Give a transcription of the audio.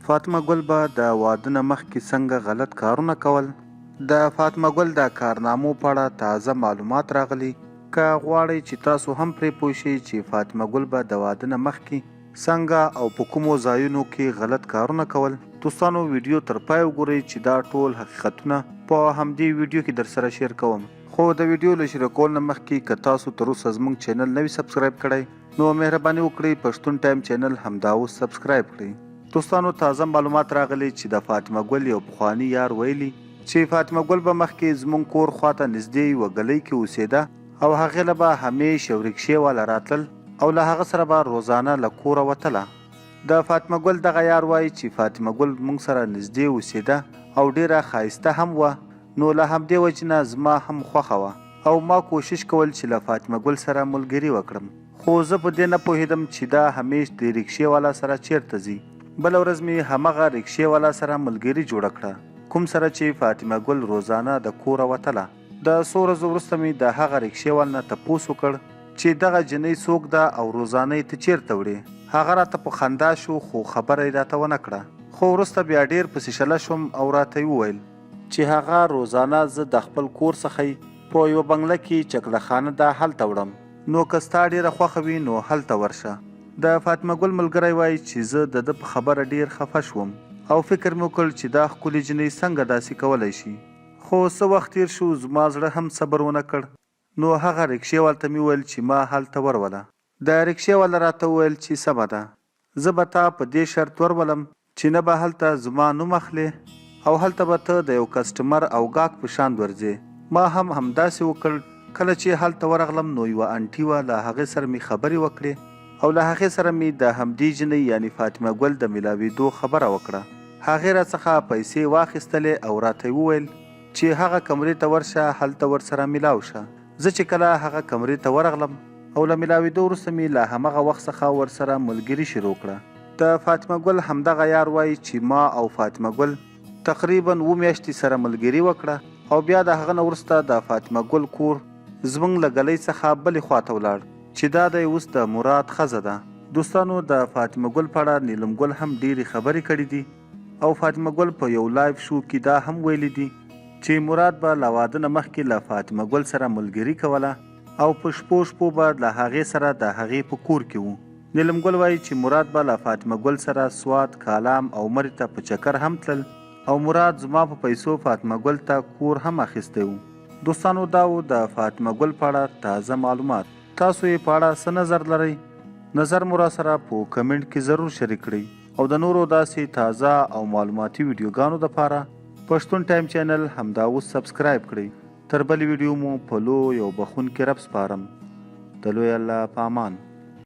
فاطمه ګل به د واده نه مخکې څنګه غلط کارونه کول؟ د فاطمه ګل د کارنامو په اړه تازه معلومات راغلي. که غواړئ چې تاسو هم پرې پوه شئ چې فاطمه ګل به د واده نه مخکې څنګه او په کومو ځایونو کې غلط کارونه کول، دوستانو ویډیو تر پای وګورئ چې دا ټول حقیقتونه په همدې ویډیو کې در سره شیر کوم. خو د ویډیو له شیر کولو نه مخکې که تاسو تر اوسه زموږ چینل نه وي سبسکرایب کړی نو مهرباني وکړئ پښتون ټایم چینل همدا اوس سبسکرایب کړئ. دوستانو تازه معلومات راغلي چې د فاطمه ګل یو پخواني یار ویلي چې فاطمه ګل به مخکې زموږ کور خواته نږدې یوه گلۍ کې اوسېده او هغې له به همیش یو رکشې والا راتلل او له هغه سره به روزانه له کوره وتله. د فاطمه ګل دغه یار وایي چې فاطمه ګل موږ سره نږدې اوسېده او ډیره ښایسته هم وه، نو له همدې وجې نه زما هم خوښه وه او ما کوشش کول چې له فاطمه ګل سره ملګري وکړم. خو زه په دې نه پوهېدم چې دا همیش د رکشې والا سره چیرته ځي. بله ورځ مې همغه رکشې والا سره ملګري جوړه کړه، کوم سره چې فاطمه ګل روزانه د کوره وتله. د څو ورځو وروسته مې د هغه رکشې وال نه تپوس وکړ چې دغه جنۍ څوک ده او روزانه یې ته چیرته وړې. هغه راته په خندا شو خو خبره یې راته ونه کړه. خو وروسته بیا ډېر پسې شله شوم او راته یې وویل چې هغه روزانه زه د خپل کور څخه په یوه بنګله کې چکله خانه ده هلته وړم، نو که ستا ډېره خوښه وي نو هلته ورشه. د فاطمه ګل ملګری وایي چې زه د ده په خبره ډېر خفه شوم او فکر مې وکړ چې دا ښکلې جنۍ څنګه داسې کولی شي. خو څه وخت تېر شو زما زړه هم صبر ونه کړ، نو هغه رکشې وال ته مې وویل چې ما هلته وروله. د رکشې والا راته وویل چې سمه ده، زه به تا په دې شرط ورولم چې نه به هلته زما نوم اخلې او هلته به ته د یو کسټمر او ګاهک په شان ورځې. ما هم همداسې وکړ. کله چې هلته ورغلم نو یوه انټي وه، له هغې سره مې خبرې وکړې او له هغې سره مې د همدې جنۍ یعنې فاطمه ګل د میلاوېدو خبره وکړه. هغې راڅخه پیسې واخیستلې او راته یې وویل چې هغه کمرې ته ورشه، هلته ورسره میلاو شه. زه چې کله هغه کمرې ته ورغلم او له میلاوېدو وروسته مې له همغه وخت څخه ورسره ملګري شروع کړه. د فاطمه ګل همدغه یار وایي چې ما او فاطمه ګل تقریبا 7 میاشتې سره ملګري وکړه او بیا د هغه نه وروسته د فاطمه ګل کور زموږ له ګلۍ څخه بلې خواته ولاړ چې دا دی اوس د مراد ښځه ده. دوستانو د فاطمه ګل په اړه نیلم ګل هم ډېرې خبرې کړي دي او فاطمه ګل په یو لایف شو کې دا هم ویلي دي چې مراد به له واده نه مخکې له فاطمه ګل سره ملګري کوله او په شپو شپو به له هغې سره د هغې په کور کې و. نیلم ګل وایي چې مراد به له فاطمه ګل سره سوات، کالام او مرې ته په چکر هم تلل او مراد زما په پیسو فاطمه ګل ته کور هم اخیستی و. دوستانو دا و د فاطمه ګل په اړه تازه معلومات. تاسو یې په اړه څه نظر لرئ؟ نظر مو راسره په کمنټ کې ضرور شریک کړئ او د نورو داسې تازه او معلوماتي ویډیوګانو دپاره پښتون ټایم چینل همدا اوس سبسکرایب کړئ. تر بلې ویډیو مو په لوی او بخښونکي رب سپارم. د لوی الله په امان.